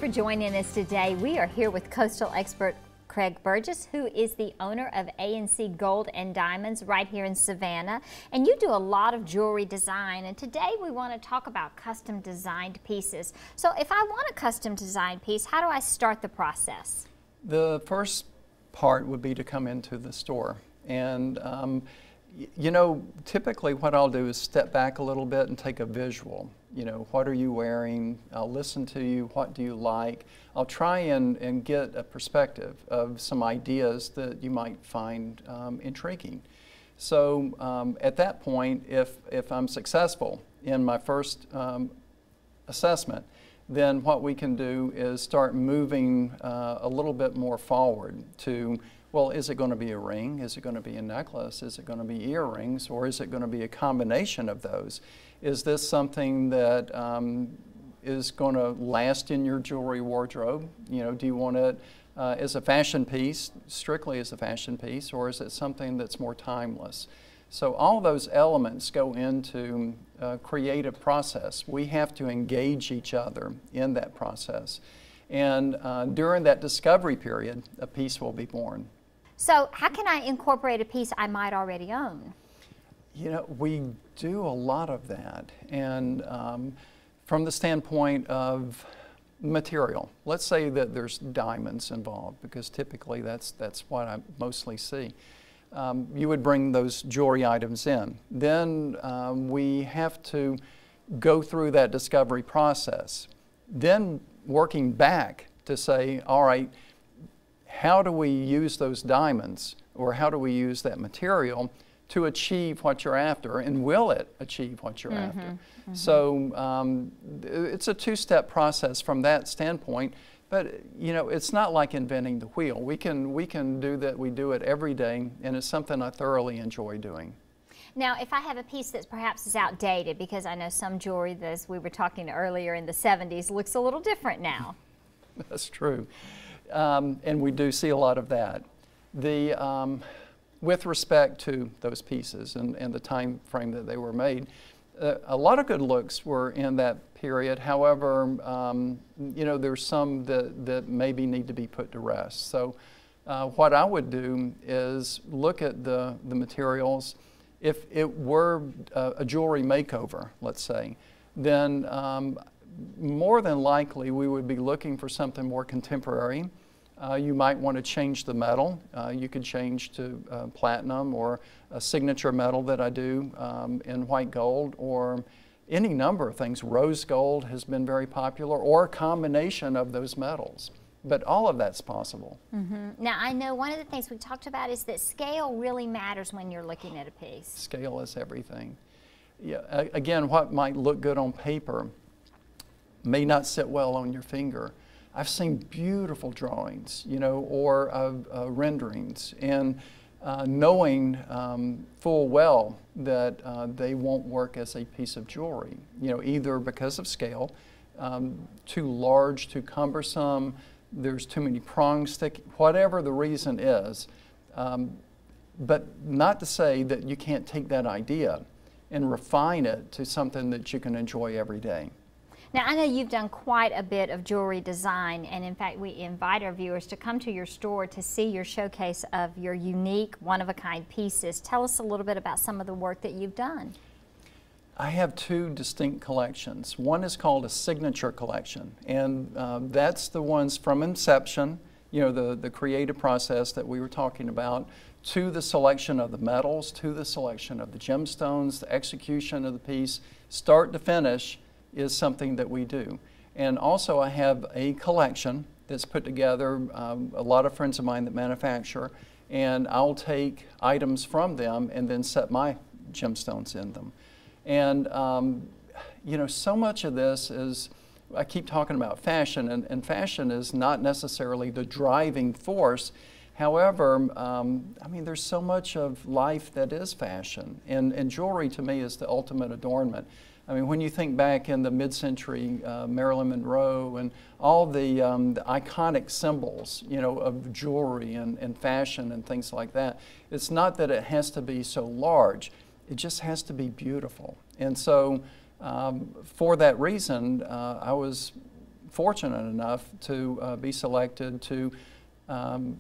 for joining us today. We are here with coastal expert Craig Burgess, who is the owner of A&C Gold and Diamonds right here in Savannah. And you do a lot of jewelry design, and today we want to talk about custom designed pieces. So if I want a custom designed piece, how do I start the process? The first part would be to come into the store. And you know, typically what I'll do is step back a little bit and take a visual. You know, what are you wearing? I'll listen to you. What do you like? I'll try and get a perspective of some ideas that you might find intriguing. So at that point, if I'm successful in my first assessment, then what we can do is start moving a little bit more forward to, well, is it going to be a ring? Is it going to be a necklace? Is it going to be earrings? Or is it going to be a combination of those? Is this something that is going to last in your jewelry wardrobe? You know, do you want it as a fashion piece, strictly as a fashion piece, or is it something that's more timeless? So all those elements go into a creative process. We have to engage each other in that process. And during that discovery period, a piece will be born. So how can I incorporate a piece I might already own? You know, we do a lot of that. And from the standpoint of material, let's say that there's diamonds involved, because typically that's what I mostly see. You would bring those jewelry items in. Then we have to go through that discovery process. Then working back to say, all right, how do we use those diamonds, or how do we use that material to achieve what you're after, and will it achieve what you're after? Mm-hmm. So it's a two-step process from that standpoint. But you know, it's not like inventing the wheel. We can do that. We do it every day, and it's something I thoroughly enjoy doing. Now, if I have a piece that's perhaps is outdated, because I know some jewelry, as we were talking earlier in the 70s, looks a little different now. That's true, and we do see a lot of that. With respect to those pieces and the time frame that they were made, a lot of good looks were in that period. However, you know, there's some that maybe need to be put to rest. So what I would do is look at the materials. If it were a jewelry makeover, let's say, then more than likely we would be looking for something more contemporary. You might want to change the metal. You could change to platinum, or a signature metal that I do in white gold, or any number of things. Rose gold has been very popular, or a combination of those metals. But all of that's possible. Mm-hmm. Now, I know one of the things we talked about is that scale really matters when you're looking at a piece. Scale is everything. Yeah, again, what might look good on paper may not sit well on your finger. I've seen beautiful drawings, you know, or renderings, and knowing full well that they won't work as a piece of jewelry, you know, either because of scale, too large, too cumbersome, there's too many prongs sticking, whatever the reason is. But not to say that you can't take that idea and refine it to something that you can enjoy every day. Now, I know you've done quite a bit of jewelry design, and in fact, we invite our viewers to come to your store to see your showcase of your unique, one-of-a-kind pieces. Tell us a little bit about some of the work that you've done. I have two distinct collections. One is called a signature collection, and that's the ones from inception, you know, the creative process that we were talking about, to the selection of the metals, to the selection of the gemstones, the execution of the piece, start to finish, is something that we do. And also I have a collection that's put together, a lot of friends of mine that manufacture, and I'll take items from them and then set my gemstones in them. And you know, so much of this is, I keep talking about fashion, and fashion is not necessarily the driving force. However, I mean, there's so much of life that is fashion, and jewelry to me is the ultimate adornment. I mean, when you think back in the mid-century, Marilyn Monroe and all the iconic symbols, you know, of jewelry and fashion and things like that, it's not that it has to be so large, it just has to be beautiful. And so for that reason, I was fortunate enough to be selected to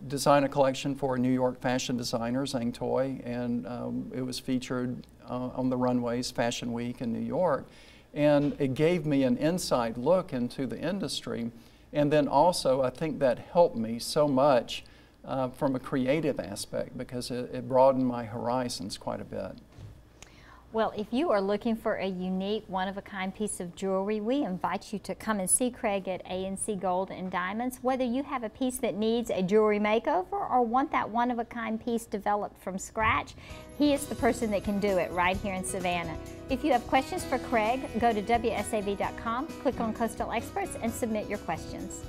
design a collection for a New York fashion designer, Zhang Toy, and it was featured on the runways Fashion Week in New York. And it gave me an inside look into the industry. And then also, I think that helped me so much from a creative aspect, because it broadened my horizons quite a bit. Well, if you are looking for a unique, one-of-a-kind piece of jewelry, we invite you to come and see Craig at A&C Gold and Diamonds. Whether you have a piece that needs a jewelry makeover or want that one-of-a-kind piece developed from scratch, he is the person that can do it right here in Savannah. If you have questions for Craig, go to WSAV.com, click on Coastal Experts, and submit your questions.